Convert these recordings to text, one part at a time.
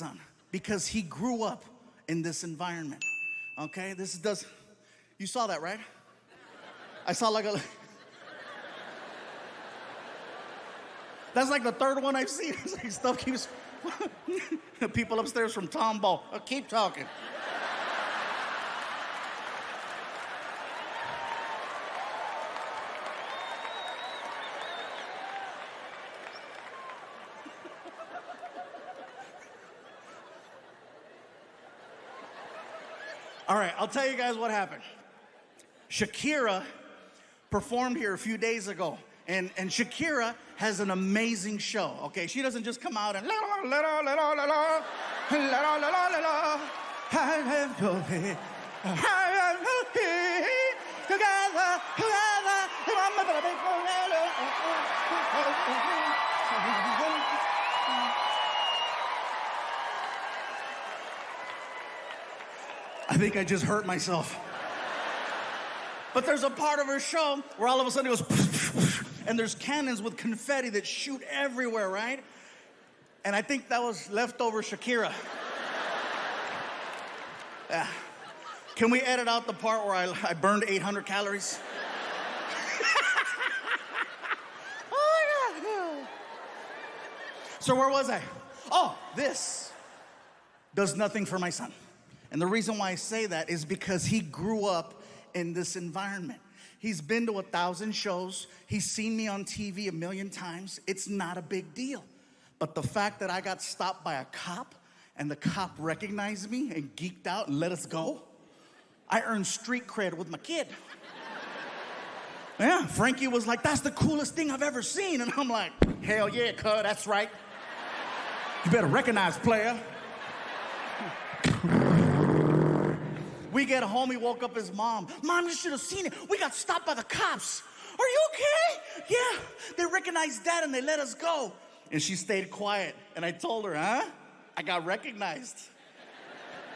son because he grew up in this environment. Okay, you saw that, right? I saw like that's like the third one I've seen. It's like stuff keeps, people upstairs from Tombow. Keep talking. All right, I'll tell you guys what happened. Shakira performed here a few days ago, and Shakira has an amazing show, okay? She doesn't just come out and I think I just hurt myself. But there's a part of her show where all of a sudden it goes, and there's cannons with confetti that shoot everywhere, right? And I think that was leftover Shakira. Yeah. Can we edit out the part where I burned 800 calories? Oh my God. So where was I? Oh, this does nothing for my son. And the reason why I say that is because he grew up in this environment. He's been to 1,000 shows. He's seen me on TV 1,000,000 times. It's not a big deal. But the fact that I got stopped by a cop and the cop recognized me and geeked out and let us go, I earned street cred with my kid. Yeah, Frankie was like, that's the coolest thing I've ever seen. And I'm like, hell yeah, cuz, that's right. You better recognize, player. We get home, he woke up his mom. Mom, you should have seen it. We got stopped by the cops. Are you okay? Yeah, they recognized Dad and they let us go. And she stayed quiet. And I told her, huh? I got recognized.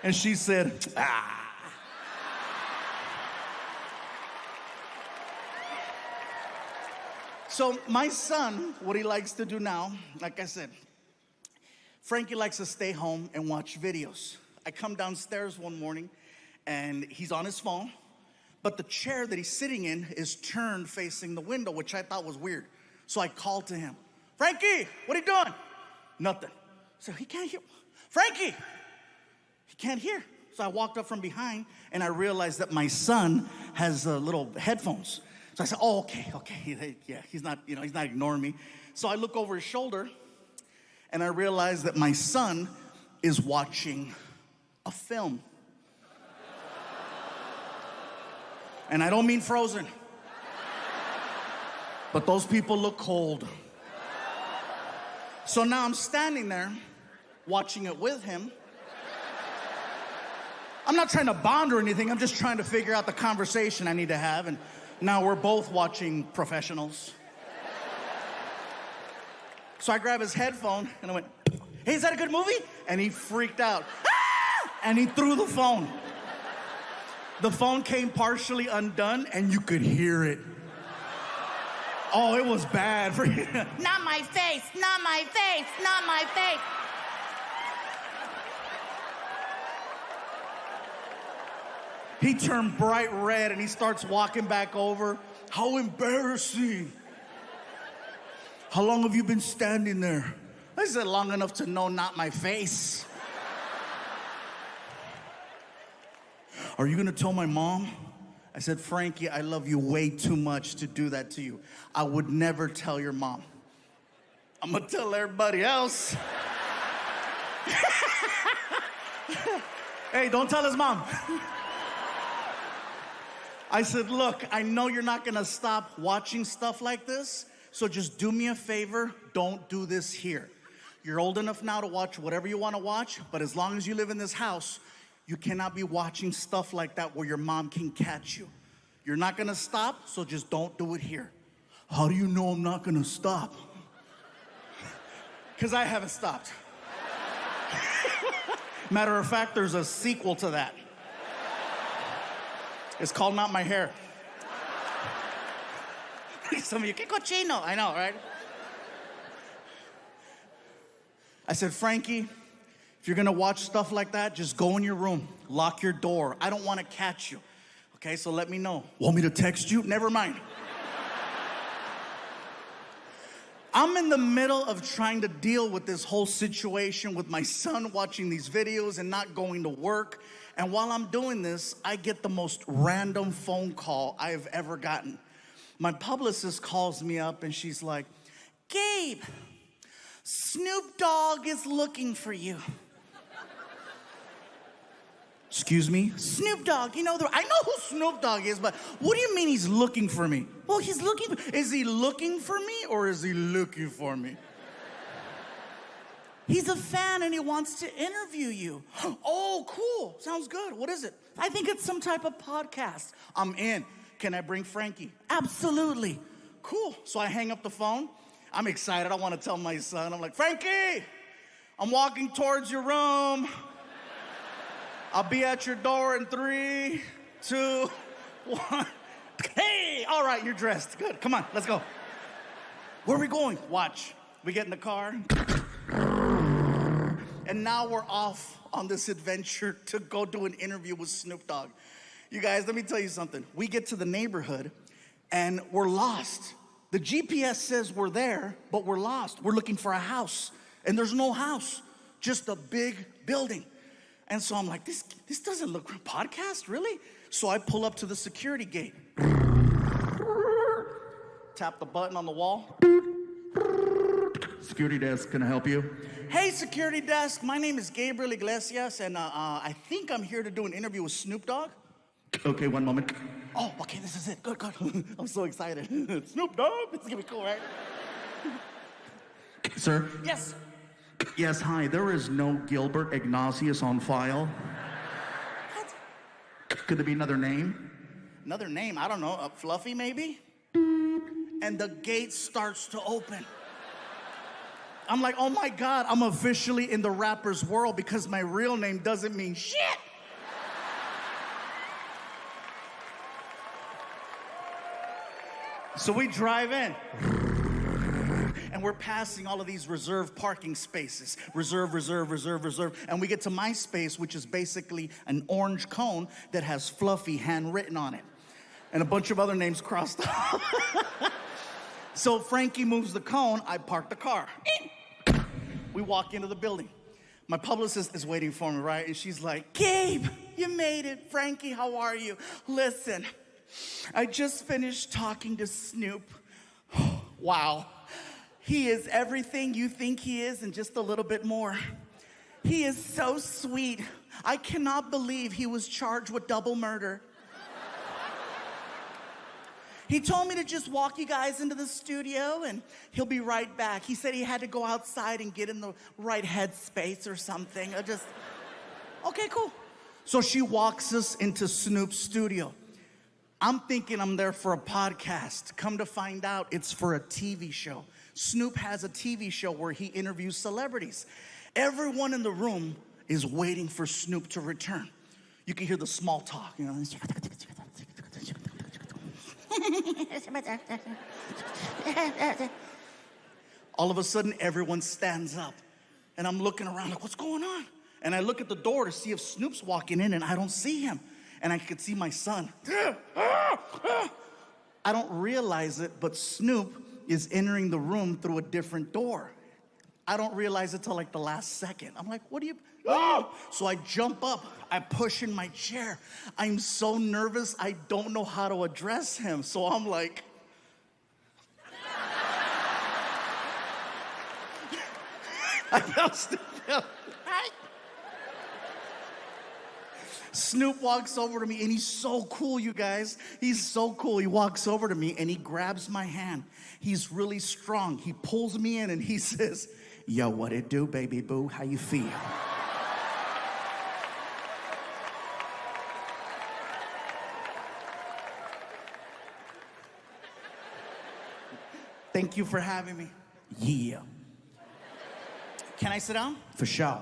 And she said, ah. So my son, what he likes to do now, like I said, Frankie likes to stay home and watch videos. I come downstairs one morning, and he's on his phone, but the chair that he's sitting in is turned facing the window, which I thought was weird. So I called to him, Frankie, what are you doing? Nothing. So he can't hear. Frankie, he can't hear. So I walked up from behind, and I realized that my son has little headphones. So I said, oh, okay. Yeah, he's not ignoring me. So I look over his shoulder, and I realize that my son is watching a film. And I don't mean Frozen. But those people look cold. So now I'm standing there watching it with him. I'm not trying to bond or anything. I'm just trying to figure out the conversation I need to have. And now we're both watching professionals. So I grab his headphone and I went, hey, is that a good movie? And he freaked out. Ah! And he threw the phone. The phone came partially undone, and you could hear it. Oh, it was bad for you. Not my face, not my face, not my face. He turned bright red, and he starts walking back over. How embarrassing. How long have you been standing there? I said, long enough to know not my face. Are you gonna tell my mom? I said, Frankie, I love you way too much to do that to you. I would never tell your mom. I'm gonna tell everybody else. Hey, don't tell his mom. I said, look, I know you're not gonna stop watching stuff like this, so just do me a favor, don't do this here. You're old enough now to watch whatever you wanna watch, but as long as you live in this house, you cannot be watching stuff like that where your mom can catch you. You're not gonna stop, so just don't do it here. How do you know I'm not gonna stop? Because I haven't stopped. Matter of fact, there's a sequel to that. It's called Not My Hair. Some of you, que cochino. I know, right? I said, Frankie, If you're gonna watch stuff like that, just go in your room, lock your door. I don't want to catch you. Okay, so let me know. Want me to text you? Never mind. I'm in the middle of trying to deal with this whole situation with my son watching these videos and not going to work. And while I'm doing this, I get the most random phone call I have ever gotten. My publicist calls me up and she's like, Gabe, Snoop Dogg is looking for you. Excuse me? Snoop Dogg, I know who Snoop Dogg is, but what do you mean he's looking for me? Well, he's looking for, is he looking for me or is he looking for me? He's a fan and he wants to interview you. Oh, cool, sounds good. What is it? I think it's some type of podcast. I'm in. Can I bring Frankie? Absolutely. Cool. So I hang up the phone. I'm excited. I want to tell my son. I'm like, Frankie, I'm walking towards your room. I'll be at your door in 3, 2, 1. Hey, all right, you're dressed. Good, come on, let's go. Where are we going? Watch. We get in the car. And now we're off on this adventure to go do an interview with Snoop Dogg. You guys, let me tell you something. We get to the neighborhood and we're lost. The GPS says we're there, but we're lost. We're looking for a house and there's no house, just a big building. And so I'm like, this doesn't look like a podcast, really? So I pull up to the security gate. Tap the button on the wall. Security desk, can I help you? Hey, security desk, my name is Gabriel Iglesias, and I think I'm here to do an interview with Snoop Dogg. Okay, one moment. Oh, okay, this is it. Good, good. I'm so excited. Snoop Dogg? This is gonna be cool, right? Sir? Yes. Yes, hi. There is no Gilbert Ignatius on file. What? Could there be another name? Another name? I don't know. Fluffy, maybe? And the gate starts to open. I'm like, oh my God, I'm officially in the rapper's world because my real name doesn't mean shit. So we drive in. And we're passing all of these reserved parking spaces. Reserve, reserve, reserve, reserve. And we get to my space, which is basically an orange cone that has Fluffy handwritten on it. And a bunch of other names crossed off. So Frankie moves the cone, I park the car. We walk into the building. My publicist is waiting for me, right? And she's like, Gabe, you made it. Frankie, how are you? Listen, I just finished talking to Snoop. Wow. He is everything you think he is and just a little bit more. He is so sweet. I cannot believe he was charged with double murder. He told me to just walk you guys into the studio and he'll be right back. He said he had to go outside and get in the right headspace or something. Okay, cool. So she walks us into Snoop's studio. I'm thinking I'm there for a podcast. Come to find out, it's for a TV show. Snoop has a TV show where he interviews celebrities. Everyone in the room is waiting for Snoop to return. You can hear the small talk, you know. All of a sudden, everyone stands up. And I'm looking around like, what's going on? And I look at the door to see if Snoop's walking in, and I don't see him. And I could see my son. I don't realize it, but Snoop is entering the room through a different door. I don't realize it till like the last second. I'm like, what do you... Oh! So I jump up, I push in my chair. I'm so nervous, I don't know how to address him. So I'm like... I felt stupid. Snoop walks over to me, and he's so cool, you guys. He's so cool. He walks over to me, and he grabs my hand. He's really strong. He pulls me in, and he says, yo, what it do, baby boo? How you feel? Thank you for having me. Yeah. Can I sit down? For sure.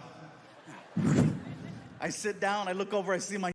I sit down, I look over, I see my